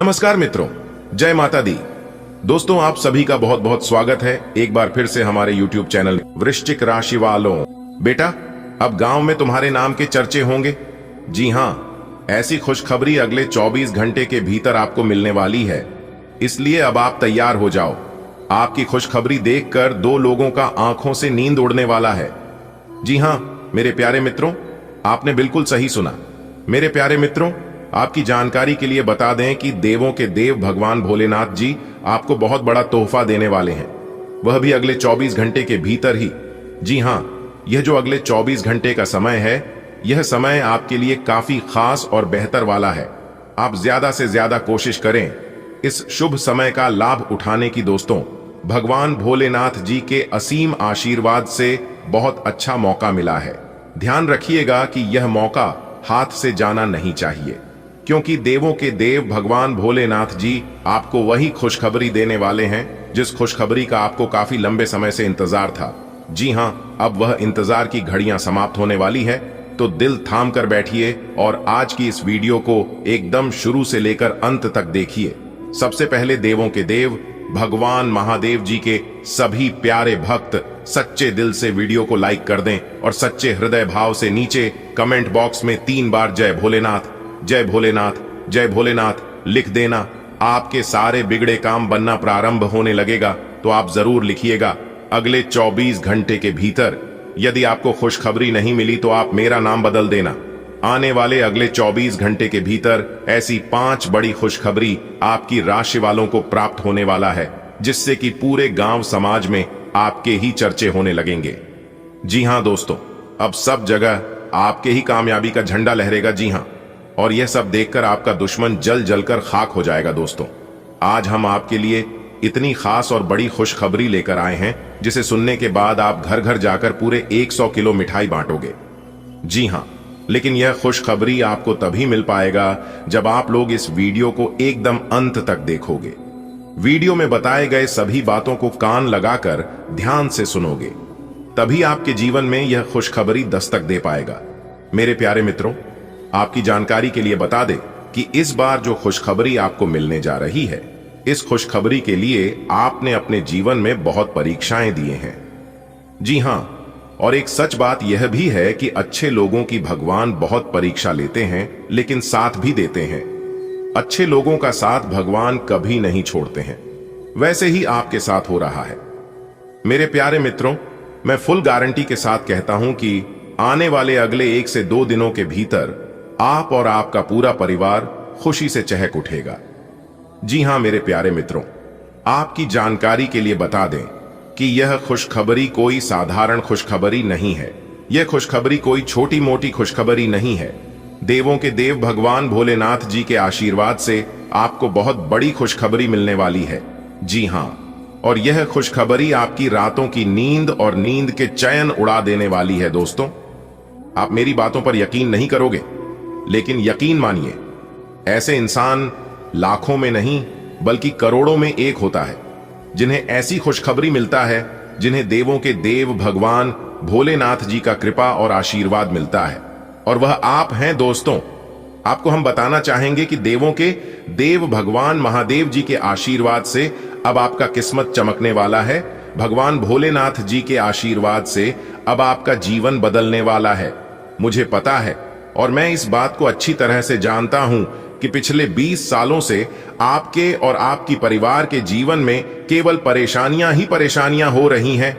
नमस्कार मित्रों, जय माता दी। दोस्तों, आप सभी का बहुत बहुत स्वागत है एक बार फिर से हमारे YouTube चैनल वृश्चिक राशि वालों। बेटा, अब गांव में तुम्हारे नाम के चर्चे होंगे। जी हाँ, ऐसी खुशखबरी अगले 24 घंटे के भीतर आपको मिलने वाली है, इसलिए अब आप तैयार हो जाओ। आपकी खुशखबरी देखकर 2 लोगों का आंखों से नींद उड़ने वाला है। जी हाँ मेरे प्यारे मित्रों, आपने बिल्कुल सही सुना। मेरे प्यारे मित्रों, आपकी जानकारी के लिए बता दें कि देवों के देव भगवान भोलेनाथ जी आपको बहुत बड़ा तोहफा देने वाले हैं, वह भी अगले 24 घंटे के भीतर ही। जी हाँ, यह जो अगले 24 घंटे का समय है, यह समय आपके लिए काफी खास और बेहतर वाला है। आप ज्यादा से ज्यादा कोशिश करें इस शुभ समय का लाभ उठाने की। दोस्तों, भगवान भोलेनाथ जी के असीम आशीर्वाद से बहुत अच्छा मौका मिला है। ध्यान रखिएगा कि यह मौका हाथ से जाना नहीं चाहिए, क्योंकि देवों के देव भगवान भोलेनाथ जी आपको वही खुशखबरी देने वाले हैं जिस खुशखबरी का आपको काफी लंबे समय से इंतजार था। जी हाँ, अब वह इंतजार की घड़ियां समाप्त होने वाली है, तो दिल थाम कर बैठिए और आज की इस वीडियो को एकदम शुरू से लेकर अंत तक देखिए। सबसे पहले देवों के देव भगवान महादेव जी के सभी प्यारे भक्त सच्चे दिल से वीडियो को लाइक कर दें और सच्चे हृदय भाव से नीचे कमेंट बॉक्स में 3 बार जय भोलेनाथ, जय भोलेनाथ, जय भोलेनाथ लिख देना। आपके सारे बिगड़े काम बनना प्रारंभ होने लगेगा, तो आप जरूर लिखिएगा अगले 24 घंटे के भीतर। यदि आपको खुशखबरी नहीं मिली तो आप मेरा नाम बदल देना। आने वाले अगले 24 घंटे के भीतर ऐसी 5 बड़ी खुशखबरी आपकी राशि वालों को प्राप्त होने वाला है, जिससे कि पूरे गांव समाज में आपके ही चर्चे होने लगेंगे। जी हां दोस्तों, अब सब जगह आपके ही कामयाबी का झंडा लहरेगा। जी हां, और यह सब देखकर आपका दुश्मन जल जलकर खाक हो जाएगा। दोस्तों, आज हम आपके लिए इतनी खास और बड़ी खुशखबरी लेकर आए हैं, जिसे सुनने के बाद आप घर घर जाकर पूरे 100 किलो मिठाई बांटोगे। जी हां, लेकिन यह खुशखबरी आपको तभी मिल पाएगा जब आप लोग इस वीडियो को एकदम अंत तक देखोगे। वीडियो में बताए गए सभी बातों को कान लगाकर ध्यान से सुनोगे, तभी आपके जीवन में यह खुशखबरी दस्तक दे पाएगा। मेरे प्यारे मित्रों, आपकी जानकारी के लिए बता दें कि इस बार जो खुशखबरी आपको मिलने जा रही है, इस खुशखबरी के लिए आपने अपने जीवन में बहुत परीक्षाएं दिए हैं। जी हां, और एक सच बात यह भी है कि अच्छे लोगों की भगवान बहुत परीक्षा लेते हैं, लेकिन साथ भी देते हैं। अच्छे लोगों का साथ भगवान कभी नहीं छोड़ते हैं। वैसे ही आपके साथ हो रहा है। मेरे प्यारे मित्रों, मैं फुल गारंटी के साथ कहता हूं कि आने वाले अगले 1 से 2 दिनों के भीतर आप और आपका पूरा परिवार खुशी से चहक उठेगा। जी हां मेरे प्यारे मित्रों, आपकी जानकारी के लिए बता दें कि यह खुशखबरी कोई साधारण खुशखबरी नहीं है। यह खुशखबरी कोई छोटी मोटी खुशखबरी नहीं है। देवों के देव भगवान भोलेनाथ जी के आशीर्वाद से आपको बहुत बड़ी खुशखबरी मिलने वाली है। जी हां, और यह खुशखबरी आपकी रातों की नींद और नींद के चैन उड़ा देने वाली है। दोस्तों, आप मेरी बातों पर यकीन नहीं करोगे, लेकिन यकीन मानिए, ऐसे इंसान लाखों में नहीं बल्कि करोड़ों में एक होता है जिन्हें ऐसी खुशखबरी मिलता है, जिन्हें देवों के देव भगवान भोलेनाथ जी का कृपा और आशीर्वाद मिलता है, और वह आप हैं। दोस्तों, आपको हम बताना चाहेंगे कि देवों के देव भगवान महादेव जी के आशीर्वाद से अब आपका किस्मत चमकने वाला है। भगवान भोलेनाथ जी के आशीर्वाद से अब आपका जीवन बदलने वाला है। मुझे पता है और मैं इस बात को अच्छी तरह से जानता हूं कि पिछले 20 सालों से आपके और आपकी परिवार के जीवन में केवल परेशानियां ही परेशानियां हो रही हैं।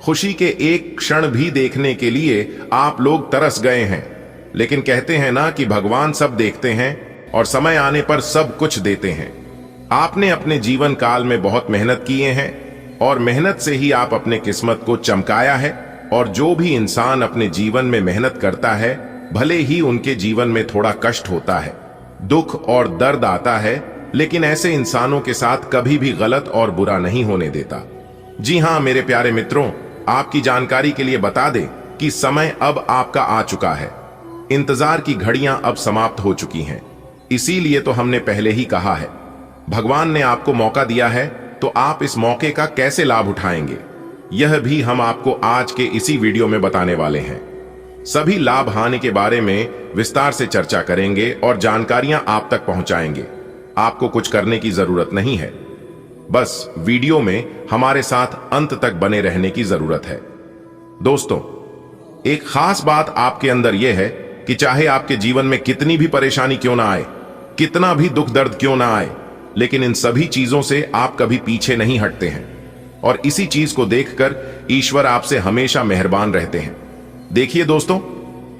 खुशी के एक क्षण भी देखने के लिए आप लोग तरस गए हैं, लेकिन कहते हैं ना कि भगवान सब देखते हैं और समय आने पर सब कुछ देते हैं। आपने अपने जीवन काल में बहुत मेहनत किए हैं और मेहनत से ही आप अपने किस्मत को चमकाया है। और जो भी इंसान अपने जीवन में मेहनत करता है, भले ही उनके जीवन में थोड़ा कष्ट होता है, दुख और दर्द आता है, लेकिन ऐसे इंसानों के साथ कभी भी गलत और बुरा नहीं होने देता। जी हां मेरे प्यारे मित्रों, आपकी जानकारी के लिए बता दें कि समय अब आपका आ चुका है। इंतजार की घड़ियां अब समाप्त हो चुकी हैं। इसीलिए तो हमने पहले ही कहा है, भगवान ने आपको मौका दिया है, तो आप इस मौके का कैसे लाभ उठाएंगे, यह भी हम आपको आज के इसी वीडियो में बताने वाले हैं। सभी लाभ हानि के बारे में विस्तार से चर्चा करेंगे और जानकारियां आप तक पहुंचाएंगे। आपको कुछ करने की जरूरत नहीं है। बस वीडियो में हमारे साथ अंत तक बने रहने की जरूरत है। दोस्तों, एक खास बात आपके अंदर यह है कि चाहे आपके जीवन में कितनी भी परेशानी क्यों ना आए, कितना भी दुख दर्द क्यों ना आए, लेकिन इन सभी चीजों से आप कभी पीछे नहीं हटते हैं। और इसी चीज को देखकर ईश्वर आपसे हमेशा मेहरबान रहते हैं। देखिए दोस्तों,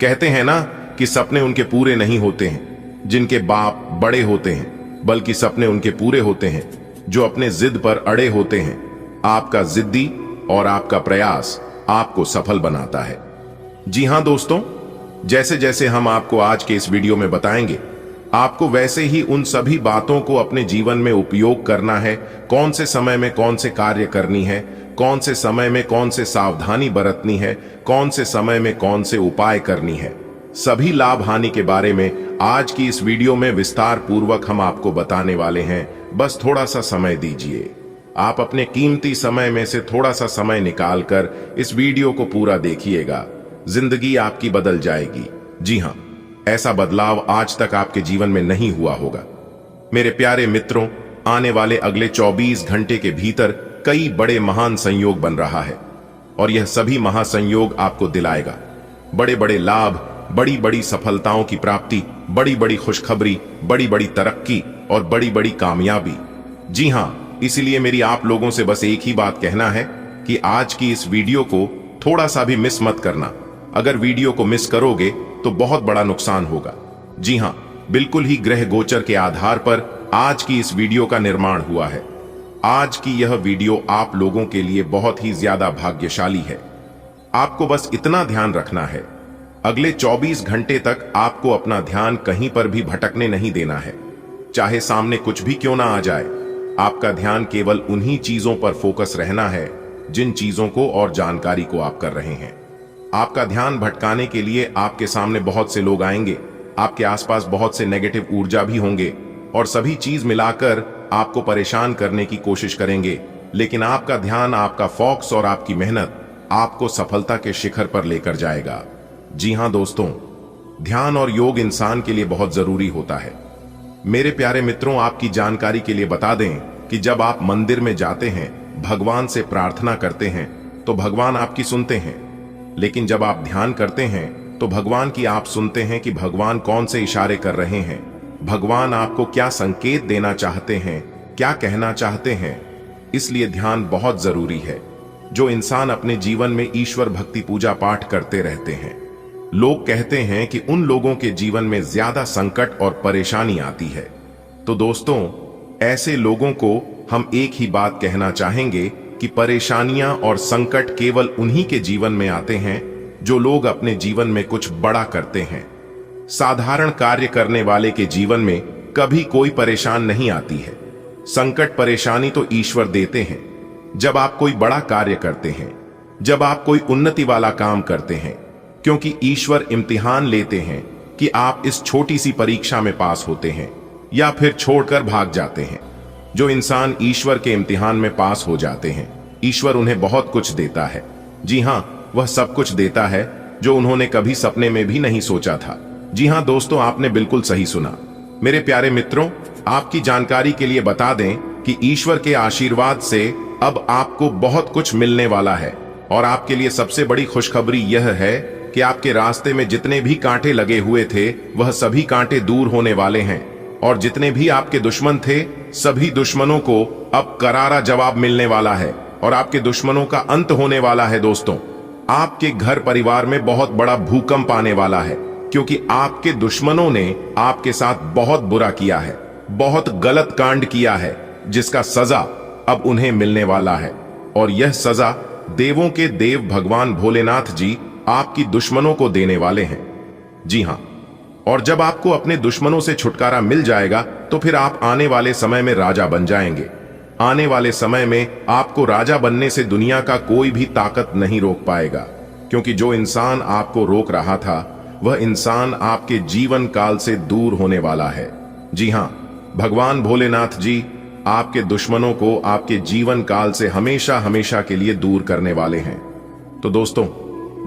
कहते हैं ना कि सपने उनके पूरे नहीं होते हैं जिनके बाप बड़े होते हैं, बल्कि सपने उनके पूरे होते हैं जो अपने जिद पर अड़े होते हैं। आपका जिद्दी और आपका प्रयास आपको सफल बनाता है। जी हां दोस्तों, जैसे जैसे हम आपको आज के इस वीडियो में बताएंगे, आपको वैसे ही उन सभी बातों को अपने जीवन में उपयोग करना है। कौन से समय में कौन से कार्य करनी है, कौन से समय में कौन से सावधानी बरतनी है, कौन से समय में कौन से उपाय करनी है, सभी लाभ हानि के बारे में आज की इस वीडियो में विस्तार पूर्वक हम आपको बताने वाले हैं। बस थोड़ा सा समय दीजिए। आप अपने कीमती समय में से थोड़ा सा समय निकालकर इस वीडियो को पूरा देखिएगा। जिंदगी आपकी बदल जाएगी। जी हां, ऐसा बदलाव आज तक आपके जीवन में नहीं हुआ होगा। मेरे प्यारे मित्रों, आने वाले अगले 24 घंटे के भीतर कई बड़े महान संयोग बन रहा है और यह सभी महासंयोग आपको दिलाएगा बड़े बड़े लाभ, बड़ी बड़ी सफलताओं की प्राप्ति, बड़ी बड़ी खुशखबरी, बड़ी बड़ी तरक्की और बड़ी बड़ी कामयाबी। जी हां, इसलिए मेरी आप लोगों से बस एक ही बात कहना है कि आज की इस वीडियो को थोड़ा सा भी मिस मत करना। अगर वीडियो को मिस करोगे तो बहुत बड़ा नुकसान होगा। जी हां, बिल्कुल ही ग्रह गोचर के आधार पर आज की इस वीडियो का निर्माण हुआ है। आज की यह वीडियो आप लोगों के लिए बहुत ही ज्यादा भाग्यशाली है। आपको बस इतना ध्यान रखना है, अगले 24 घंटे तक आपको अपना ध्यान कहीं पर भी भटकने नहीं देना है। चाहे सामने कुछ भी क्यों ना आ जाए, आपका ध्यान केवल उन्हीं चीजों पर फोकस रहना है जिन चीजों को और जानकारी को आप कर रहे हैं। आपका ध्यान भटकाने के लिए आपके सामने बहुत से लोग आएंगे, आपके आसपास बहुत से नेगेटिव ऊर्जा भी होंगे और सभी चीज मिलाकर आपको परेशान करने की कोशिश करेंगे। लेकिन आपका ध्यान, आपका फोकस और आपकी मेहनत आपको सफलता के शिखर पर लेकर जाएगा। जी हां दोस्तों, ध्यान और योग इंसान के लिए बहुत जरूरी होता है। मेरे प्यारे मित्रों, आपकी जानकारी के लिए बता दें कि जब आप मंदिर में जाते हैं, भगवान से प्रार्थना करते हैं तो भगवान आपकी सुनते हैं। लेकिन जब आप ध्यान करते हैं तो भगवान की आप सुनते हैं कि भगवान कौन से इशारे कर रहे हैं, भगवान आपको क्या संकेत देना चाहते हैं, क्या कहना चाहते हैं। इसलिए ध्यान बहुत जरूरी है। जो इंसान अपने जीवन में ईश्वर भक्ति पूजा पाठ करते रहते हैं, लोग कहते हैं कि उन लोगों के जीवन में ज्यादा संकट और परेशानी आती है। तो दोस्तों, ऐसे लोगों को हम एक ही बात कहना चाहेंगे कि परेशानियां और संकट केवल उन्हीं के जीवन में आते हैं जो लोग अपने जीवन में कुछ बड़ा करते हैं। साधारण कार्य करने वाले के जीवन में कभी कोई परेशान नहीं आती है। संकट परेशानी तो ईश्वर देते हैं जब आप कोई बड़ा कार्य करते हैं, जब आप कोई उन्नति वाला काम करते हैं, क्योंकि ईश्वर इम्तिहान लेते हैं कि आप इस छोटी सी परीक्षा में पास होते हैं या फिर छोड़कर भाग जाते हैं। जो इंसान ईश्वर के इम्तिहान में पास हो जाते हैं, ईश्वर उन्हें बहुत कुछ देता है। जी हां, वह सब कुछ देता है जो उन्होंने कभी सपने में भी नहीं सोचा था। जी हां दोस्तों, आपने बिल्कुल सही सुना। मेरे प्यारे मित्रों, आपकी जानकारी के लिए बता दें कि ईश्वर के आशीर्वाद से अब आपको बहुत कुछ मिलने वाला है और आपके लिए सबसे बड़ी खुशखबरी यह है कि आपके रास्ते में जितने भी कांटे लगे हुए थे, वह सभी कांटे दूर होने वाले हैं और जितने भी आपके दुश्मन थे, सभी दुश्मनों को अब करारा जवाब मिलने वाला है और आपके दुश्मनों का अंत होने वाला है। दोस्तों, आपके घर परिवार में बहुत बड़ा भूकंप आने वाला है, क्योंकि आपके दुश्मनों ने आपके साथ बहुत बुरा किया है, बहुत गलत कांड किया है, जिसका सजा अब उन्हें मिलने वाला है। और यह सजा देवों के देव भगवान भोलेनाथ जी आपकी दुश्मनों को देने वाले हैं। जी हां, और जब आपको अपने दुश्मनों से छुटकारा मिल जाएगा तो फिर आप आने वाले समय में राजा बन जाएंगे। आने वाले समय में आपको राजा बनने से दुनिया का कोई भी ताकत नहीं रोक पाएगा, क्योंकि जो इंसान आपको रोक रहा था, वह इंसान आपके जीवन काल से दूर होने वाला है। जी हां, भगवान भोलेनाथ जी आपके दुश्मनों को आपके जीवन काल से हमेशा हमेशा के लिए दूर करने वाले हैं। तो दोस्तों,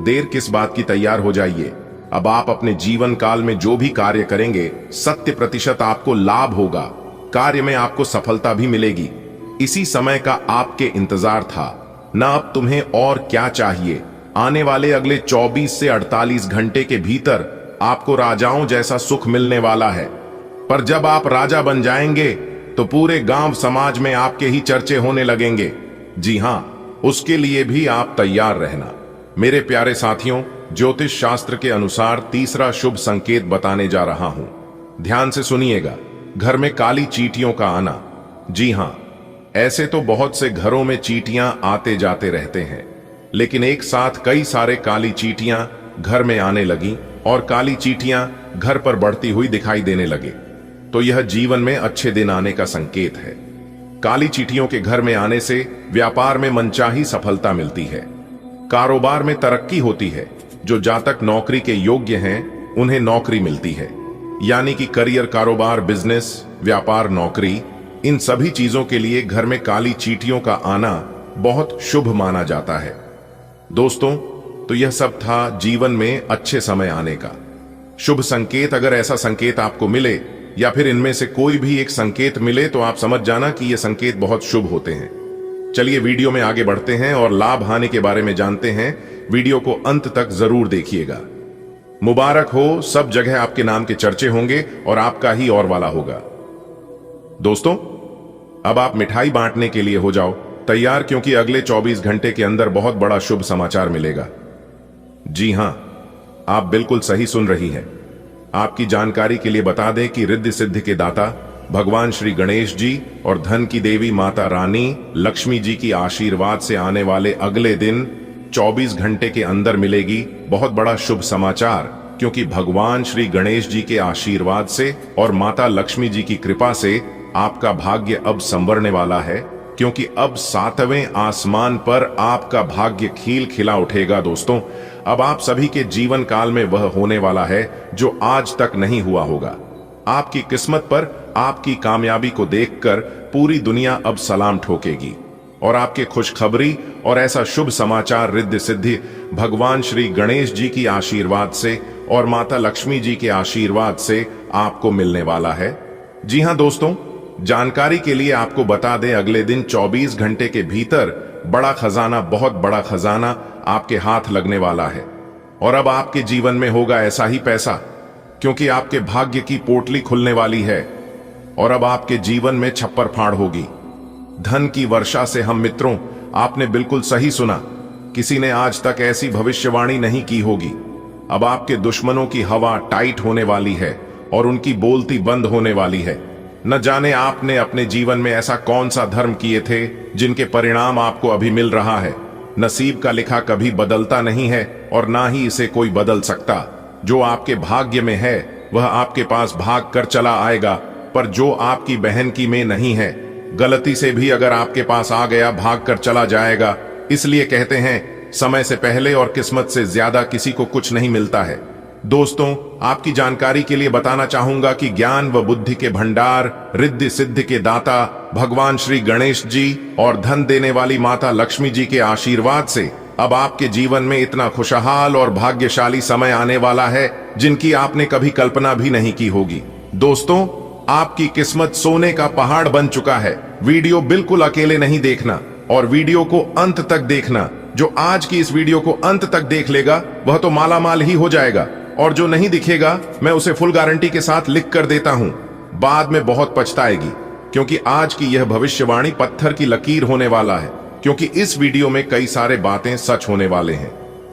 देर किस बात की, तैयार हो जाइए। अब आप अपने जीवन काल में जो भी कार्य करेंगे, 100% आपको लाभ होगा। कार्य में आपको सफलता भी मिलेगी। इसी समय का आपके इंतजार था। न अब तुम्हें और क्या चाहिए। आने वाले अगले 24 से 48 घंटे के भीतर आपको राजाओं जैसा सुख मिलने वाला है। पर जब आप राजा बन जाएंगे तो पूरे गांव समाज में आपके ही चर्चे होने लगेंगे। जी हां, उसके लिए भी आप तैयार रहना। मेरे प्यारे साथियों, ज्योतिष शास्त्र के अनुसार तीसरा शुभ संकेत बताने जा रहा हूं। ध्यान से सुनिएगा। घर में काली चींटियों का आना। जी हां, ऐसे तो बहुत से घरों में चींटियां आते जाते रहते हैं, लेकिन एक साथ कई सारे काली चींटियां घर में आने लगी और काली चींटियां घर पर बढ़ती हुई दिखाई देने लगे, तो यह जीवन में अच्छे दिन आने का संकेत है। काली चींटियों के घर में आने से व्यापार में मनचाही सफलता मिलती है, कारोबार में तरक्की होती है। जो जातक नौकरी के योग्य हैं उन्हें नौकरी मिलती है, यानी कि करियर, कारोबार, बिजनेस, व्यापार, नौकरी, इन सभी चीजों के लिए घर में काली चींटियों का आना बहुत शुभ माना जाता है। दोस्तों, तो यह सब था जीवन में अच्छे समय आने का शुभ संकेत। अगर ऐसा संकेत आपको मिले या फिर इनमें से कोई भी एक संकेत मिले तो आप समझ जाना कि ये संकेत बहुत शुभ होते हैं। चलिए वीडियो में आगे बढ़ते हैं और लाभ हानि के बारे में जानते हैं। वीडियो को अंत तक जरूर देखिएगा। मुबारक हो, सब जगह आपके नाम के चर्चे होंगे और आपका ही और वाला होगा। दोस्तों, अब आप मिठाई बांटने के लिए हो जाओ तैयार, क्योंकि अगले 24 घंटे के अंदर बहुत बड़ा शुभ समाचार मिलेगा। जी हां, आप बिल्कुल सही सुन रही हैं। आपकी जानकारी के लिए बता दें कि रिद्धि सिद्धि के दाता भगवान श्री गणेश जी और धन की देवी माता रानी लक्ष्मी जी की आशीर्वाद से आने वाले अगले दिन 24 घंटे के अंदर मिलेगी बहुत बड़ा शुभ समाचार, क्योंकि भगवान श्री गणेश जी के आशीर्वाद से और माता लक्ष्मी जी की कृपा से आपका भाग्य अब संवरने वाला है, क्योंकि अब 7वें आसमान पर आपका भाग्य खिल खिला उठेगा। दोस्तों, अब आप सभी के जीवन काल में वह होने वाला है जो आज तक नहीं हुआ होगा। आपकी किस्मत पर आपकी कामयाबी को देखकर पूरी दुनिया अब सलाम ठोकेगी और आपके खुशखबरी और ऐसा शुभ समाचार रिद्धि सिद्धि भगवान श्री गणेश जी की आशीर्वाद से और माता लक्ष्मी जी के आशीर्वाद से आपको मिलने वाला है। जी हां दोस्तों, जानकारी के लिए आपको बता दें, अगले दिन 24 घंटे के भीतर बड़ा खजाना, बहुत बड़ा खजाना आपके हाथ लगने वाला है। और अब आपके जीवन में होगा ऐसा ही पैसा, क्योंकि आपके भाग्य की पोटली खुलने वाली है और अब आपके जीवन में छप्पर फाड़ होगी। धन की वर्षा से हम मित्रों, आपने बिल्कुल सही सुना, किसी ने आज तक ऐसी भविष्यवाणी नहीं की होगी। अब आपके दुश्मनों की हवा टाइट होने वाली है और उनकी बोलती बंद होने वाली है। न जाने आपने अपने जीवन में ऐसा कौन सा धर्म किए थे जिनके परिणाम आपको अभी मिल रहा है। नसीब का लिखा कभी बदलता नहीं है और ना ही इसे कोई बदल सकता। जो आपके भाग्य में है वह आपके पास भाग कर चला आएगा, पर जो आपकी बहन की में नहीं है, गलती से भी अगर आपके पास आ गया भाग कर चला जाएगा। इसलिए कहते हैं, समय से पहले और किस्मत से ज्यादा किसी को कुछ नहीं मिलता है। दोस्तों, आपकी जानकारी के लिए बताना चाहूंगा कि ज्ञान व बुद्धि के भंडार, रिद्धि सिद्धि के दाता भगवान श्री गणेश जी और धन देने वाली माता लक्ष्मी जी के आशीर्वाद से अब आपके जीवन में इतना खुशहाल और भाग्यशाली समय आने वाला है जिनकी आपने कभी कल्पना भी नहीं की होगी। दोस्तों, आपकी किस्मत सोने का पहाड़ बन चुका है। वीडियो बिल्कुल अकेले नहीं देखना और वीडियो को अंत तक देखना। जो आज की इस वीडियो को अंत तक देख लेगा वह तो मालामाल ही हो जाएगा, और जो नहीं दिखेगा मैं उसे फुल गारंटी के साथ लिख कर देता हूं, बाद में बहुत पछताएगी, क्योंकि आज की यह भविष्यवाणी पत्थर की लकीर होने वाला है। क्योंकि इस वीडियो में कई सारे बातें सच होने वाले हैं।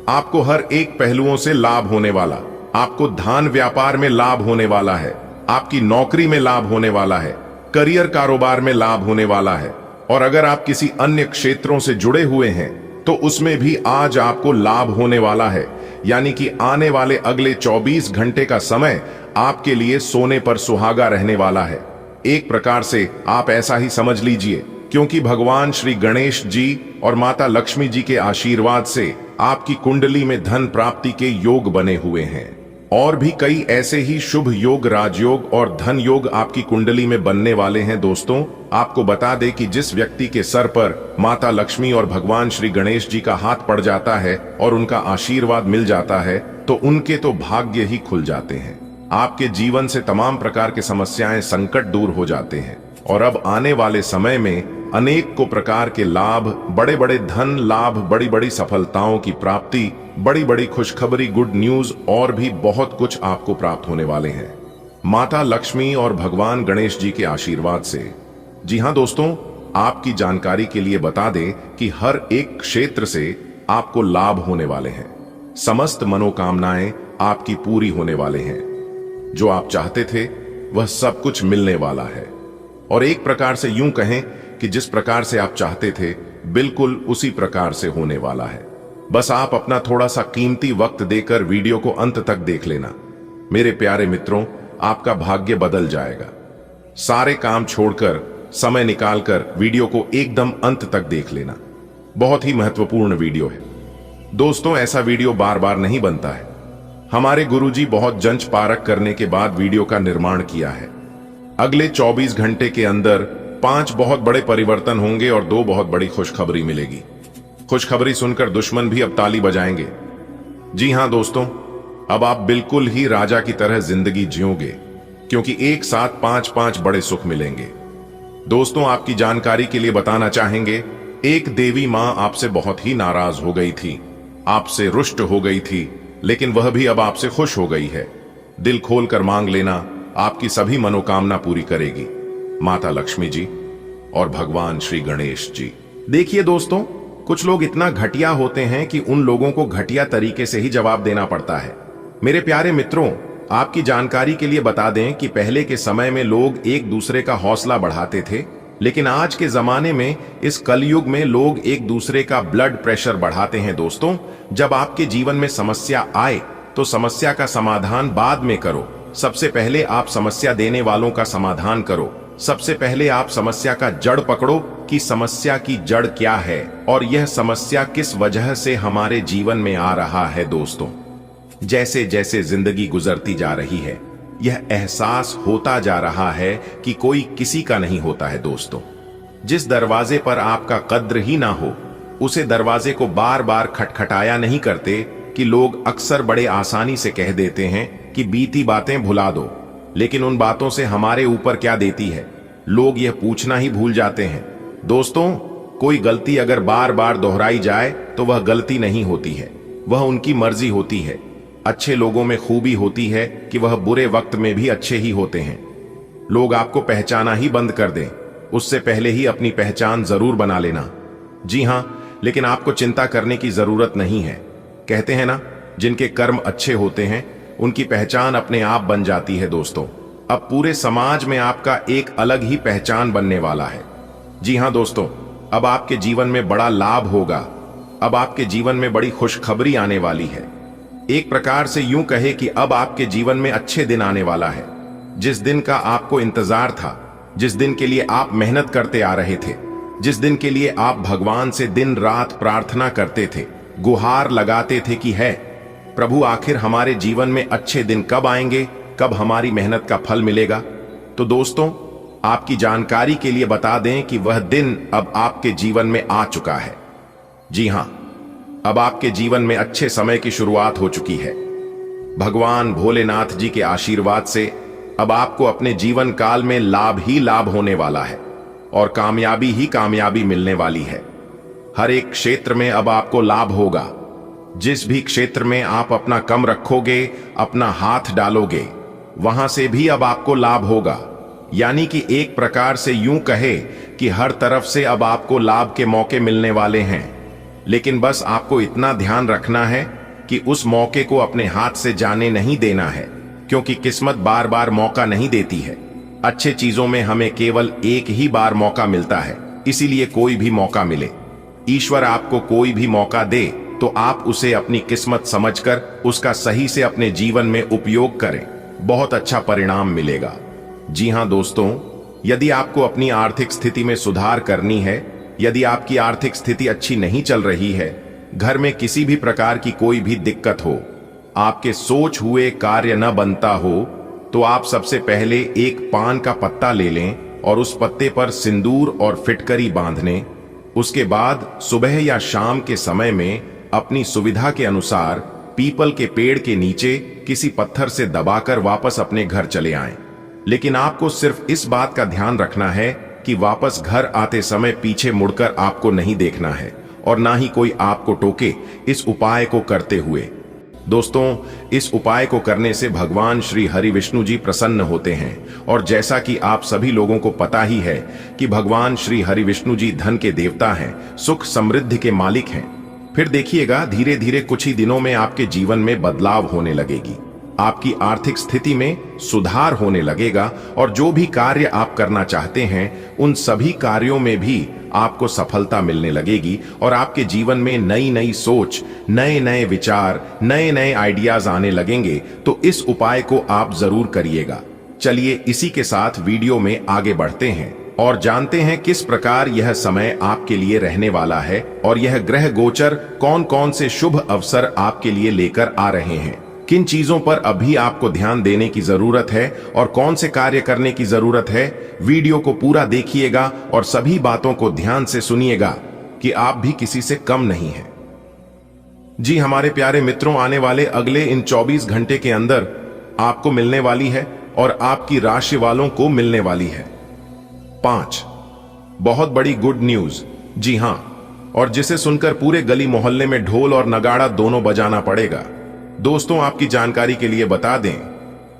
आपको हर एक पहलुओं से लाभ होने वाला, आपको धान व्यापार में लाभ होने वाला है, आपकी नौकरी में लाभ होने वाला है, करियर कारोबार में लाभ होने वाला है, और अगर आप किसी अन्य क्षेत्रों से जुड़े हुए हैं तो उसमें भी आज आपको लाभ होने वाला है। यानी कि आने वाले अगले 24 घंटे का समय आपके लिए सोने पर सुहागा रहने वाला है। एक प्रकार से आप ऐसा ही समझ लीजिए, क्योंकि भगवान श्री गणेश जी और माता लक्ष्मी जी के आशीर्वाद से आपकी कुंडली में धन प्राप्ति के योग बने हुए हैं। और भी कई ऐसे ही शुभ योग, राजयोग और धन योग आपकी कुंडली में बनने वाले हैं। दोस्तों, आपको बता दें कि जिस व्यक्ति के सर पर माता लक्ष्मी और भगवान श्री गणेश जी का हाथ पड़ जाता है और उनका आशीर्वाद मिल जाता है तो उनके तो भाग्य ही खुल जाते हैं। आपके जीवन से तमाम प्रकार के समस्याएं, संकट दूर हो जाते हैं। और अब आने वाले समय में अनेक को प्रकार के लाभ, बड़े बड़े धन लाभ, बड़ी बड़ी सफलताओं की प्राप्ति, बड़ी बड़ी खुशखबरी, गुड न्यूज और भी बहुत कुछ आपको प्राप्त होने वाले हैं माता लक्ष्मी और भगवान गणेश जी के आशीर्वाद से। जी हां दोस्तों, आपकी जानकारी के लिए बता दें कि हर एक क्षेत्र से आपको लाभ होने वाले हैं। समस्त मनोकामनाएं आपकी पूरी होने वाले हैं। जो आप चाहते थे वह सब कुछ मिलने वाला है। और एक प्रकार से यूं कहें कि जिस प्रकार से आप चाहते थे बिल्कुल उसी प्रकार से होने वाला है। बस आप अपना थोड़ा सा कीमती वक्त देकर वीडियो को अंत तक देख लेना। मेरे प्यारे मित्रों, आपका भाग्य बदल जाएगा। सारे काम छोड़कर समय निकालकर वीडियो को एकदम अंत तक देख लेना। बहुत ही महत्वपूर्ण वीडियो है दोस्तों। ऐसा वीडियो बार बार नहीं बनता है। हमारे गुरुजी बहुत जंच पारख करने के बाद वीडियो का निर्माण किया है। अगले 24 घंटे के अंदर 5 बहुत बड़े परिवर्तन होंगे और 2 बहुत बड़ी खुशखबरी मिलेगी। खुशखबरी सुनकर दुश्मन भी अब ताली बजाएंगे। जी हां दोस्तों, अब आप बिल्कुल ही राजा की तरह जिंदगी जियोगे, क्योंकि एक साथ 5 बड़े सुख मिलेंगे। दोस्तों, आपकी जानकारी के लिए बताना चाहेंगे, एक देवी मां आपसे बहुत ही नाराज हो गई थी, आपसे रुष्ट हो गई थी, लेकिन वह भी अब आपसे खुश हो गई है। दिल खोलकर मांग लेना, आपकी सभी मनोकामना पूरी करेगी माता लक्ष्मी जी और भगवान श्री गणेश जी। देखिए दोस्तों, कुछ लोग इतना घटिया होते हैं कि उन लोगों को घटिया तरीके से ही जवाब देना पड़ता है। मेरे प्यारे मित्रों, आपकी जानकारी के लिए बता दें कि पहले के समय में लोग एक दूसरे का हौसला बढ़ाते थे, लेकिन आज के जमाने में इस कलयुग में लोग एक दूसरे का ब्लड प्रेशर बढ़ाते हैं। दोस्तों, जब आपके जीवन में समस्या आए तो समस्या का समाधान बाद में करो। सबसे पहले आप समस्या देने वालों का समाधान करो। सबसे पहले आप समस्या का जड़ पकड़ो कि समस्या की जड़ क्या है और यह समस्या किस वजह से हमारे जीवन में आ रहा है। दोस्तों, जैसे जैसे जिंदगी गुजरती जा रही है, यह एहसास होता जा रहा है कि कोई किसी का नहीं होता है। दोस्तों, जिस दरवाजे पर आपका कद्र ही ना हो, उसे दरवाजे को बार बार खटखटाया नहीं करते कि लोग अक्सर बड़े आसानी से कह देते हैं कि बीती बातें भुला दो, लेकिन उन बातों से हमारे ऊपर क्या देती है, लोग यह पूछना ही भूल जाते हैं। दोस्तों, कोई गलती अगर बार बार दोहराई जाए तो वह गलती नहीं होती है, वह उनकी मर्जी होती है। अच्छे लोगों में खूबी होती है कि वह बुरे वक्त में भी अच्छे ही होते हैं। लोग आपको पहचाना ही बंद कर दें, उससे पहले ही अपनी पहचान जरूर बना लेना। जी हां, लेकिन आपको चिंता करने की जरूरत नहीं है। कहते हैं ना, जिनके कर्म अच्छे होते हैं उनकी पहचान अपने आप बन जाती है। दोस्तों, अब पूरे समाज में आपका एक अलग ही पहचान बनने वाला है। जी हां दोस्तों, अब आपके जीवन में बड़ा लाभ होगा। अब आपके जीवन में बड़ी खुशखबरी आने वाली है। एक प्रकार से यूं कहे कि अब आपके जीवन में अच्छे दिन आने वाला है। जिस दिन का आपको इंतजार था, जिस दिन के लिए आप मेहनत करते आ रहे थे, जिस दिन के लिए आप भगवान से दिन रात प्रार्थना करते थे, गुहार लगाते थे कि है प्रभु, आखिर हमारे जीवन में अच्छे दिन कब आएंगे, कब हमारी मेहनत का फल मिलेगा। तो दोस्तों, आपकी जानकारी के लिए बता दें कि वह दिन अब आपके जीवन में आ चुका है। जी हां, अब आपके जीवन में अच्छे समय की शुरुआत हो चुकी है। भगवान भोलेनाथ जी के आशीर्वाद से अब आपको अपने जीवन काल में लाभ ही लाभ होने वाला है और कामयाबी ही कामयाबी मिलने वाली है। हर एक क्षेत्र में अब आपको लाभ होगा। जिस भी क्षेत्र में आप अपना कम रखोगे, अपना हाथ डालोगे, वहां से भी अब आपको लाभ होगा। यानी कि एक प्रकार से यूं कहे कि हर तरफ से अब आपको लाभ के मौके मिलने वाले हैं। लेकिन बस आपको इतना ध्यान रखना है कि उस मौके को अपने हाथ से जाने नहीं देना है, क्योंकि किस्मत बार बार मौका नहीं देती है। अच्छे चीजों में हमें केवल एक ही बार मौका मिलता है, इसीलिए कोई भी मौका मिले, ईश्वर आपको कोई भी मौका दे तो आप उसे अपनी किस्मत समझकर उसका सही से अपने जीवन में उपयोग करें, बहुत अच्छा परिणाम मिलेगा। जी हां दोस्तों, यदि आपको अपनी आर्थिक स्थिति में सुधार करनी है, यदि आपकी आर्थिक स्थिति अच्छी नहीं चल रही है, घर में किसी भी प्रकार की कोई भी दिक्कत हो, आपके सोच हुए कार्य न बनता हो, तो आप सबसे पहले एक पान का पत्ता ले लें और उस पत्ते पर सिंदूर और फिटकरी बांधने। उसके बाद सुबह या शाम के समय में अपनी सुविधा के अनुसार पीपल के पेड़ के नीचे किसी पत्थर से दबाकर वापस अपने घर चले आएं। लेकिन आपको सिर्फ इस बात का ध्यान रखना है कि वापस घर आते समय पीछे मुड़कर आपको नहीं देखना है और ना ही कोई आपको टोके इस उपाय को करते हुए। दोस्तों, इस उपाय को करने से भगवान श्री हरि विष्णु जी प्रसन्न होते हैं और जैसा कि आप सभी लोगों को पता ही है कि भगवान श्री हरि विष्णु जी धन के देवता हैं, सुख समृद्धि के मालिक हैं। फिर देखिएगा धीरे धीरे कुछ ही दिनों में आपके जीवन में बदलाव होने लगेगी, आपकी आर्थिक स्थिति में सुधार होने लगेगा और जो भी कार्य आप करना चाहते हैं उन सभी कार्यों में भी आपको सफलता मिलने लगेगी और आपके जीवन में नई नई सोच, नए नए विचार, नए नए आइडियाज आने लगेंगे। तो इस उपाय को आप जरूर करिएगा। चलिए इसी के साथ वीडियो में आगे बढ़ते हैं और जानते हैं किस प्रकार यह समय आपके लिए रहने वाला है और यह ग्रह गोचर कौन कौन से शुभ अवसर आपके लिए लेकर आ रहे हैं, किन चीजों पर अभी आपको ध्यान देने की जरूरत है और कौन से कार्य करने की जरूरत है। वीडियो को पूरा देखिएगा और सभी बातों को ध्यान से सुनिएगा कि आप भी किसी से कम नहीं हैं। जी हमारे प्यारे मित्रों, आने वाले अगले इन 24 घंटे के अंदर आपको मिलने वाली है और आपकी राशि वालों को मिलने वाली है 5 बहुत बड़ी गुड न्यूज। जी हां, और जिसे सुनकर पूरे गली मोहल्ले में ढोल और नगाड़ा दोनों बजाना पड़ेगा। दोस्तों, आपकी जानकारी के लिए बता दें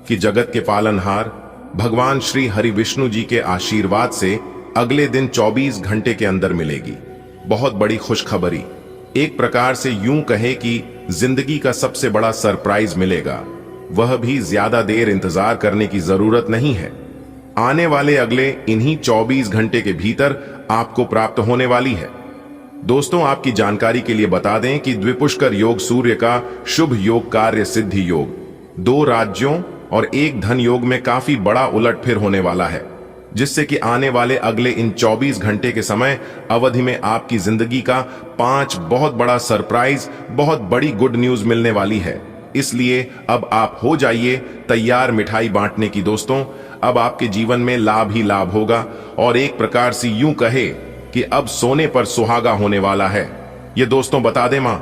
कि जगत के पालनहार भगवान श्री हरि विष्णु जी के आशीर्वाद से अगले दिन 24 घंटे के अंदर मिलेगी बहुत बड़ी खुशखबरी। एक प्रकार से यूं कहे कि जिंदगी का सबसे बड़ा सरप्राइज मिलेगा, वह भी ज्यादा देर इंतजार करने की जरूरत नहीं है। आने वाले अगले इन्हीं 24 घंटे के भीतर आपको प्राप्त होने वाली है। दोस्तों, आपकी जानकारी के लिए बता दें कि द्विपुष्कर योग सूर्य का शुभ योग कार्य सिद्धि योग 2 राज्यों और 1 धन योग में काफी बड़ा उलटफेर होने वाला है, जिससे कि आने वाले अगले इन 24 घंटे के समय अवधि में आपकी जिंदगी का 5 बहुत बड़ा सरप्राइज, बहुत बड़ी गुड न्यूज मिलने वाली है। इसलिए अब आप हो जाइए तैयार मिठाई बांटने की। दोस्तों, अब आपके जीवन में लाभ ही लाभ होगा और एक प्रकार से यूं कहे कि अब सोने पर सुहागा होने वाला है। ये दोस्तों बता दें, मां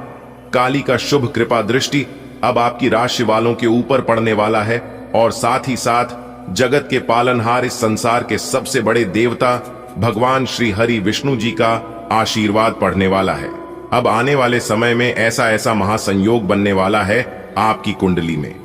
काली का शुभ कृपा दृष्टि अब आपकी राशि वालों के ऊपर पड़ने वाला है और साथ ही साथ जगत के पालनहार, इस संसार के सबसे बड़े देवता भगवान श्री हरि विष्णु जी का आशीर्वाद पड़ने वाला है। अब आने वाले समय में ऐसा ऐसा महासंयोग बनने वाला है आपकी कुंडली में,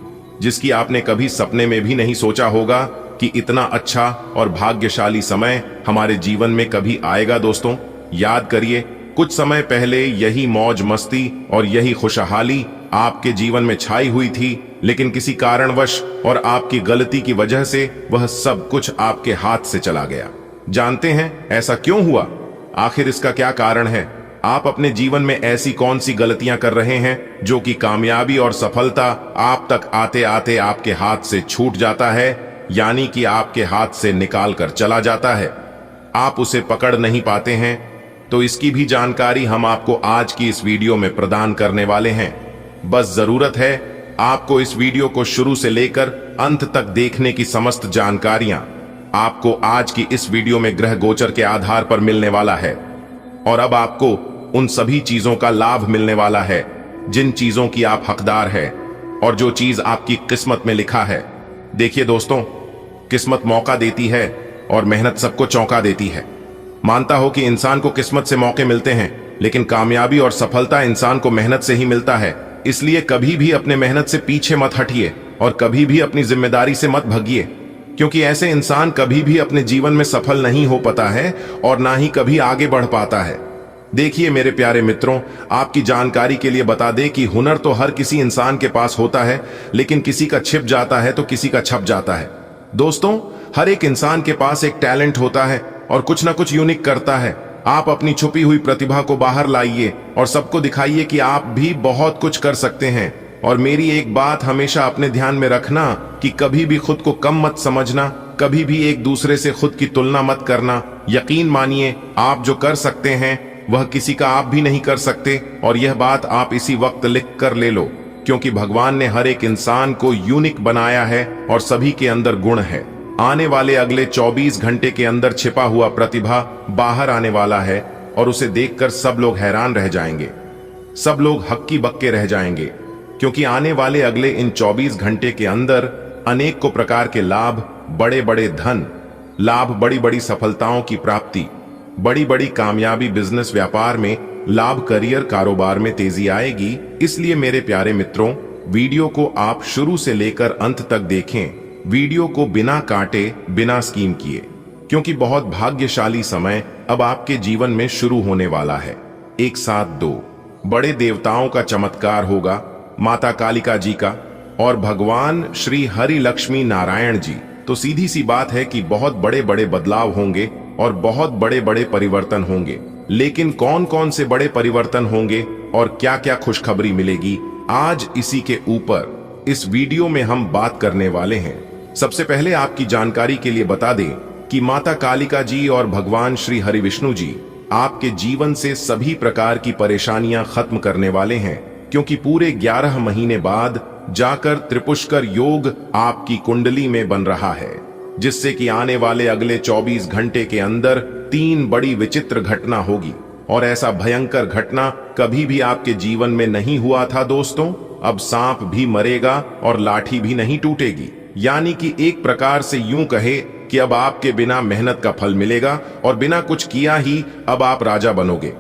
जिसकी आपने कभी सपने में भी नहीं सोचा होगा कि इतना अच्छा और भाग्यशाली समय हमारे जीवन में कभी आएगा। दोस्तों, याद करिए, कुछ समय पहले यही मौज मस्ती और यही खुशहाली आपके जीवन में छाई हुई थी, लेकिन किसी कारणवश और आपकी गलती की वजह से वह सब कुछ आपके हाथ से चला गया। जानते हैं ऐसा क्यों हुआ? आखिर इसका क्या कारण है? आप अपने जीवन में ऐसी कौन सी गलतियां कर रहे हैं जो कि कामयाबी और सफलता आप तक आते आते आपके हाथ से छूट जाता है, यानी कि आपके हाथ से निकाल कर चला जाता है, आप उसे पकड़ नहीं पाते हैं? तो इसकी भी जानकारी हम आपको आज की इस वीडियो में प्रदान करने वाले हैं। बस जरूरत है आपको इस वीडियो को शुरू से लेकर अंत तक देखने की। समस्त जानकारियां आपको आज की इस वीडियो में ग्रह गोचर के आधार पर मिलने वाला है और अब आपको उन सभी चीजों का लाभ मिलने वाला है जिन चीजों की आप हकदार है और जो चीज आपकी किस्मत में लिखा है। देखिए दोस्तों, किस्मत मौका देती है और मेहनत सबको चौंका देती है। मानता हो कि इंसान को किस्मत से मौके मिलते हैं, लेकिन कामयाबी और सफलता इंसान को मेहनत से ही मिलता है। इसलिए कभी भी अपने मेहनत से पीछे मत हटिए और कभी भी अपनी जिम्मेदारी से मत भगिए, क्योंकि ऐसे इंसान कभी भी अपने जीवन में सफल नहीं हो पाता है और ना ही कभी आगे बढ़ पाता है। देखिए मेरे प्यारे मित्रों, आपकी जानकारी के लिए बता दें कि हुनर तो हर किसी इंसान के पास होता है, लेकिन किसी का छिप जाता है तो किसी का छप जाता है। दोस्तों, हर एक इंसान के पास एक टैलेंट होता है और कुछ ना कुछ यूनिक करता है। आप अपनी छुपी हुई प्रतिभा को बाहर लाइए और सबको दिखाइए कि आप भी बहुत कुछ कर सकते हैं। और मेरी एक बात हमेशा अपने ध्यान में रखना कि कभी भी खुद को कम मत समझना, कभी भी एक दूसरे से खुद की तुलना मत करना। यकीन मानिए, आप जो कर सकते हैं वह किसी का आप भी नहीं कर सकते, और यह बात आप इसी वक्त लिख कर ले लो, क्योंकि भगवान ने हर एक इंसान को यूनिक बनाया है और सभी के अंदर गुण है। आने वाले अगले 24 घंटे के अंदर छिपा हुआ प्रतिभा बाहर आने वाला है और उसे देखकर सब लोग हैरान रह जाएंगे, सब लोग हक्की बक्के रह जाएंगे, क्योंकि आने वाले अगले इन 24 घंटे के अंदर अनेक को प्रकार के लाभ, बड़े बड़े धन लाभ, बड़ी बड़ी सफलताओं की प्राप्ति, बड़ी बड़ी कामयाबी, बिजनेस व्यापार में लाभ, करियर कारोबार में तेजी आएगी। इसलिए मेरे प्यारे मित्रों, वीडियो को आप शुरू से लेकर अंत तक देखें। वीडियो को बिना काटे, बिना स्कीम किए, क्योंकि बहुत भाग्यशाली समय अब आपके जीवन में शुरू होने वाला है। एक साथ दो बड़े देवताओं का चमत्कार होगा, माता कालिका जी का और भगवान श्री हरि लक्ष्मी नारायण जी। तो सीधी सी बात है कि बहुत बड़े बड़े बदलाव होंगे और बहुत बड़े बड़े परिवर्तन होंगे। लेकिन कौन कौन से बड़े परिवर्तन होंगे और क्या क्या खुशखबरी मिलेगी, आज इसी के ऊपर इस वीडियो में हम बात करने वाले हैं। सबसे पहले आपकी जानकारी के लिए बता दें कि माता कालिका जी और भगवान श्री हरि विष्णु जी आपके जीवन से सभी प्रकार की परेशानियां खत्म करने वाले हैं, क्योंकि पूरे 11 महीने बाद जाकर त्रिपुष्कर योग आपकी कुंडली में बन रहा है, जिससे कि आने वाले अगले 24 घंटे के अंदर 3 बड़ी विचित्र घटना होगी। और ऐसा भयंकर घटना कभी भी आपके जीवन में नहीं हुआ था दोस्तों। अब सांप भी मरेगा और लाठी भी नहीं टूटेगी, यानी कि एक प्रकार से यूं कहे कि अब आपके बिना मेहनत का फल मिलेगा और बिना कुछ किया ही अब आप राजा बनोगे।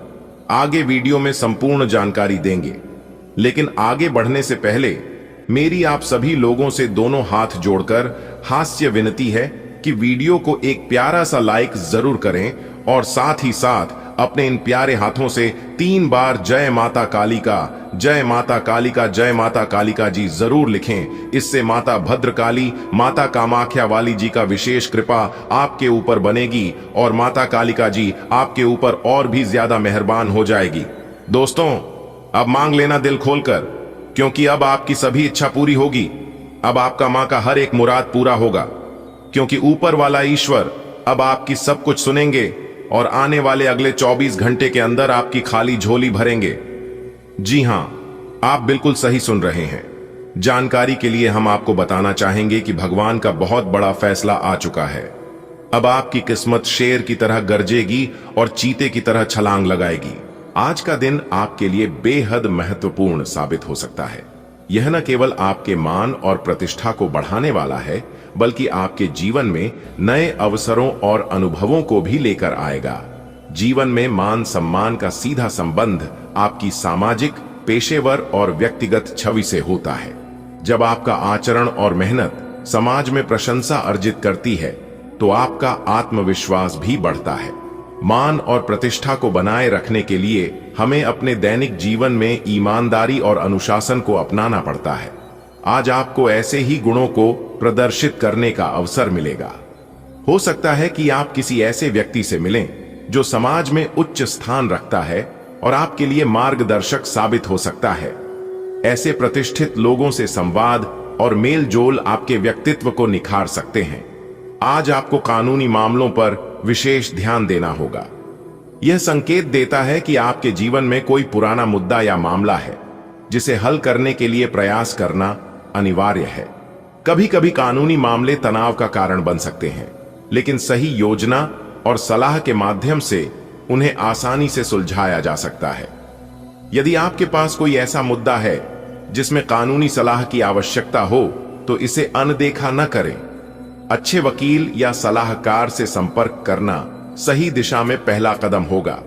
आगे वीडियो में संपूर्ण जानकारी देंगे, लेकिन आगे बढ़ने से पहले मेरी आप सभी लोगों से दोनों हाथ जोड़कर हास्य विनती है कि वीडियो को एक प्यारा सा लाइक जरूर करें और साथ ही साथ अपने इन प्यारे हाथों से 3 बार जय माता कालिका, जय माता कालिका, जय माता कालिका जी जरूर लिखें। इससे माता भद्रकाली, माता कामाख्या वाली जी का विशेष कृपा आपके ऊपर बनेगी और माता कालिका जी आपके ऊपर और भी ज्यादा मेहरबान हो जाएगी। दोस्तों, अब मांग लेना दिल खोलकर, क्योंकि अब आपकी सभी इच्छा पूरी होगी। अब आपका मां का हर एक मुराद पूरा होगा, क्योंकि ऊपर वाला ईश्वर अब आपकी सब कुछ सुनेंगे और आने वाले अगले 24 घंटे के अंदर आपकी खाली झोली भरेंगे। जी हां, आप बिल्कुल सही सुन रहे हैं। जानकारी के लिए हम आपको बताना चाहेंगे कि भगवान का बहुत बड़ा फैसला आ चुका है। अब आपकी किस्मत शेर की तरह गरजेगी और चीते की तरह छलांग लगाएगी। आज का दिन आपके लिए बेहद महत्वपूर्ण साबित हो सकता है। यह न केवल आपके मान और प्रतिष्ठा को बढ़ाने वाला है, बल्कि आपके जीवन में नए अवसरों और अनुभवों को भी लेकर आएगा। जीवन में मान सम्मान का सीधा संबंध आपकी सामाजिक, पेशेवर और व्यक्तिगत छवि से होता है। जब आपका आचरण और मेहनत समाज में प्रशंसा अर्जित करती है, तो आपका आत्मविश्वास भी बढ़ता है। मान और प्रतिष्ठा को बनाए रखने के लिए हमें अपने दैनिक जीवन में ईमानदारी और अनुशासन को अपनाना पड़ता है। आज आपको ऐसे ही गुणों को प्रदर्शित करने का अवसर मिलेगा। हो सकता है कि आप किसी ऐसे व्यक्ति से मिलें जो समाज में उच्च स्थान रखता है और आपके लिए मार्गदर्शक साबित हो सकता है। ऐसे प्रतिष्ठित लोगों से संवाद और मेल जोल आपके व्यक्तित्व को निखार सकते हैं। आज आपको कानूनी मामलों पर विशेष ध्यान देना होगा। यह संकेत देता है कि आपके जीवन में कोई पुराना मुद्दा या मामला है जिसे हल करने के लिए प्रयास करना अनिवार्य है। कभी कभी कानूनी मामले तनाव का कारण बन सकते हैं, लेकिन सही योजना और सलाह के माध्यम से उन्हें आसानी से सुलझाया जा सकता है। यदि आपके पास कोई ऐसा मुद्दा है जिसमें कानूनी सलाह की आवश्यकता हो, तो इसे अनदेखा न करें। अच्छे वकील या सलाहकार से संपर्क करना सही दिशा में पहला कदम होगा।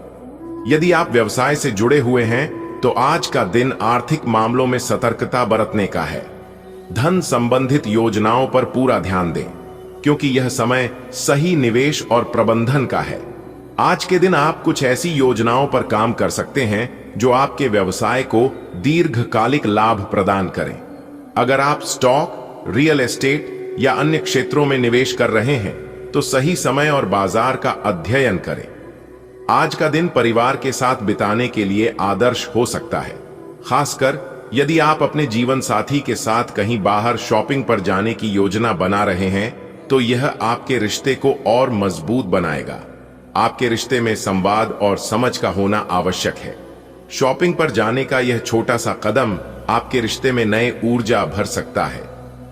यदि आप व्यवसाय से जुड़े हुए हैं, तो आज का दिन आर्थिक मामलों में सतर्कता बरतने का है। धन संबंधित योजनाओं पर पूरा ध्यान दें, क्योंकि यह समय सही निवेश और प्रबंधन का है। आज के दिन आप कुछ ऐसी योजनाओं पर काम कर सकते हैं जो आपके व्यवसाय को दीर्घकालिक लाभ प्रदान करें। अगर आप स्टॉक, रियल एस्टेट या अन्य क्षेत्रों में निवेश कर रहे हैं, तो सही समय और बाजार का अध्ययन करें। आज का दिन परिवार के साथ बिताने के लिए आदर्श हो सकता है, खासकर यदि आप अपने जीवन साथी के साथ कहीं बाहर शॉपिंग पर जाने की योजना बना रहे हैं, तो यह आपके रिश्ते को और मजबूत बनाएगा। आपके रिश्ते में संवाद और समझ का होना आवश्यक है। शॉपिंग पर जाने का यह छोटा सा कदम आपके रिश्ते में नए ऊर्जा भर सकता है।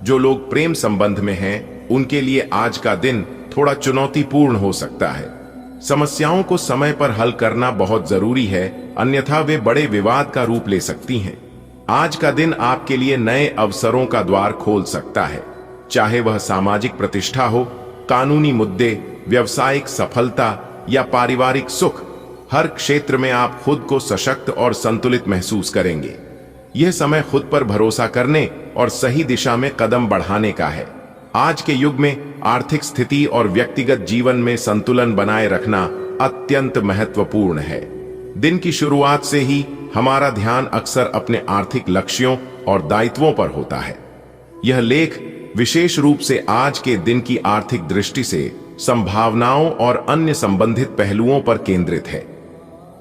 जो लोग प्रेम संबंध में हैं, उनके लिए आज का दिन थोड़ा चुनौतीपूर्ण हो सकता है। समस्याओं को समय पर हल करना बहुत जरूरी है, अन्यथा वे बड़े विवाद का रूप ले सकती हैं। आज का दिन आपके लिए नए अवसरों का द्वार खोल सकता है। चाहे वह सामाजिक प्रतिष्ठा हो, कानूनी मुद्दे, व्यावसायिक सफलता या पारिवारिक सुख, हर क्षेत्र में आप खुद को सशक्त और संतुलित महसूस करेंगे। यह समय खुद पर भरोसा करने और सही दिशा में कदम बढ़ाने का है। आज के युग में आर्थिक स्थिति और व्यक्तिगत जीवन में संतुलन बनाए रखना अत्यंत महत्वपूर्ण है। दिन की शुरुआत से ही हमारा ध्यान अक्सर अपने आर्थिक लक्ष्यों और दायित्वों पर होता है। यह लेख विशेष रूप से आज के दिन की आर्थिक दृष्टि से संभावनाओं और अन्य संबंधित पहलुओं पर केंद्रित है।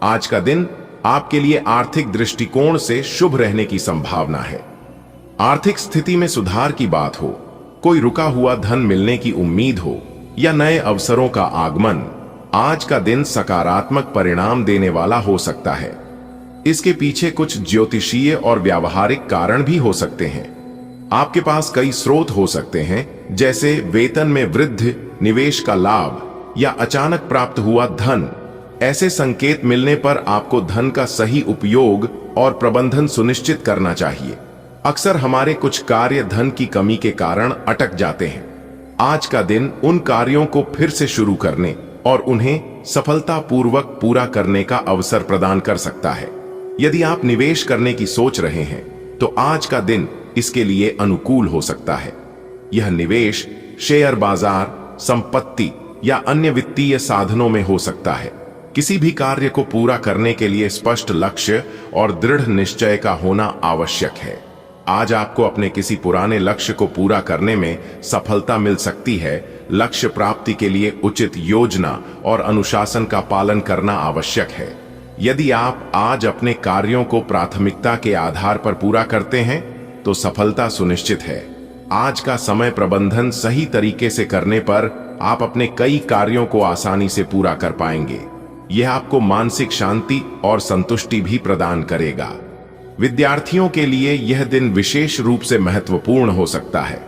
आज का दिन आपके लिए आर्थिक दृष्टिकोण से शुभ रहने की संभावना है। आर्थिक स्थिति में सुधार की बात हो, कोई रुका हुआ धन मिलने की उम्मीद हो या नए अवसरों का आगमन, आज का दिन सकारात्मक परिणाम देने वाला हो सकता है। इसके पीछे कुछ ज्योतिषीय और व्यावहारिक कारण भी हो सकते हैं। आपके पास कई स्रोत हो सकते हैं, जैसे वेतन में वृद्धि, निवेश का लाभ या अचानक प्राप्त हुआ धन। ऐसे संकेत मिलने पर आपको धन का सही उपयोग और प्रबंधन सुनिश्चित करना चाहिए। अक्सर हमारे कुछ कार्य धन की कमी के कारण अटक जाते हैं। आज का दिन उन कार्यों को फिर से शुरू करने और उन्हें सफलतापूर्वक पूरा करने का अवसर प्रदान कर सकता है। यदि आप निवेश करने की सोच रहे हैं तो आज का दिन इसके लिए अनुकूल हो सकता है। यह निवेश शेयर बाजार, संपत्ति या अन्य वित्तीय साधनों में हो सकता है। किसी भी कार्य को पूरा करने के लिए स्पष्ट लक्ष्य और दृढ़ निश्चय का होना आवश्यक है। आज आपको अपने किसी पुराने लक्ष्य को पूरा करने में सफलता मिल सकती है। लक्ष्य प्राप्ति के लिए उचित योजना और अनुशासन का पालन करना आवश्यक है। यदि आप आज अपने कार्यों को प्राथमिकता के आधार पर पूरा करते हैं तो सफलता सुनिश्चित है। आज का समय प्रबंधन सही तरीके से करने पर आप अपने कई कार्यों को आसानी से पूरा कर पाएंगे। यह आपको मानसिक शांति और संतुष्टि भी प्रदान करेगा। विद्यार्थियों के लिए यह दिन विशेष रूप से महत्वपूर्ण हो सकता है।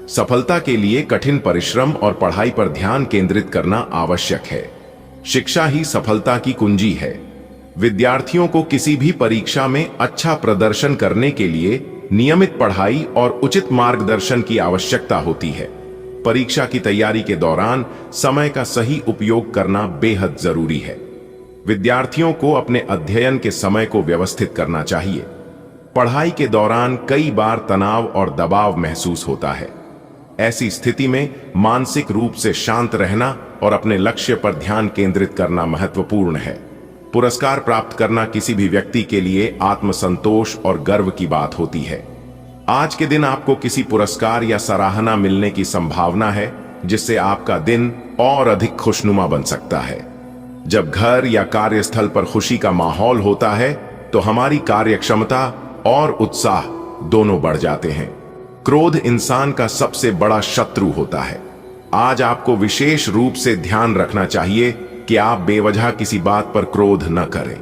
सफलता के लिए कठिन परिश्रम और पढ़ाई पर ध्यान केंद्रित करना आवश्यक है। शिक्षा ही सफलता की कुंजी है। विद्यार्थियों को किसी भी परीक्षा में अच्छा प्रदर्शन करने के लिए नियमित पढ़ाई और उचित मार्गदर्शन की आवश्यकता होती है। परीक्षा की तैयारी के दौरान समय का सही उपयोग करना बेहद जरूरी है। विद्यार्थियों को अपने अध्ययन के समय को व्यवस्थित करना चाहिए। पढ़ाई के दौरान कई बार तनाव और दबाव महसूस होता है। ऐसी स्थिति में मानसिक रूप से शांत रहना और अपने लक्ष्य पर ध्यान केंद्रित करना महत्वपूर्ण है। पुरस्कार प्राप्त करना किसी भी व्यक्ति के लिए आत्मसंतोष और गर्व की बात होती है। आज के दिन आपको किसी पुरस्कार या सराहना मिलने की संभावना है, जिससे आपका दिन और अधिक खुशनुमा बन सकता है। जब घर या कार्यस्थल पर खुशी का माहौल होता है तो हमारी कार्यक्षमता और उत्साह दोनों बढ़ जाते हैं। क्रोध इंसान का सबसे बड़ा शत्रु होता है। आज आपको विशेष रूप से ध्यान रखना चाहिए कि आप बेवजह किसी बात पर क्रोध न करें।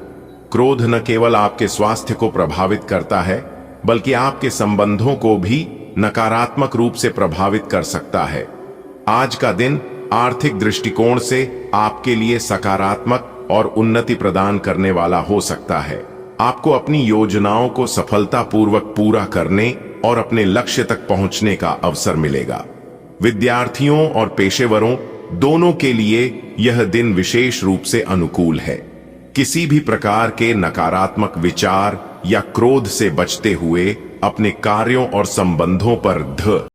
क्रोध न केवल आपके स्वास्थ्य को प्रभावित करता है, बल्कि आपके संबंधों को भी नकारात्मक रूप से प्रभावित कर सकता है। आज का दिन आर्थिक दृष्टिकोण से आपके लिए सकारात्मक और उन्नति प्रदान करने वाला हो सकता है। आपको अपनी योजनाओं को सफलतापूर्वक पूरा करने और अपने लक्ष्य तक पहुंचने का अवसर मिलेगा। विद्यार्थियों और पेशेवरों दोनों के लिए यह दिन विशेष रूप से अनुकूल है। किसी भी प्रकार के नकारात्मक विचार या क्रोध से बचते हुए अपने कार्यों और संबंधों पर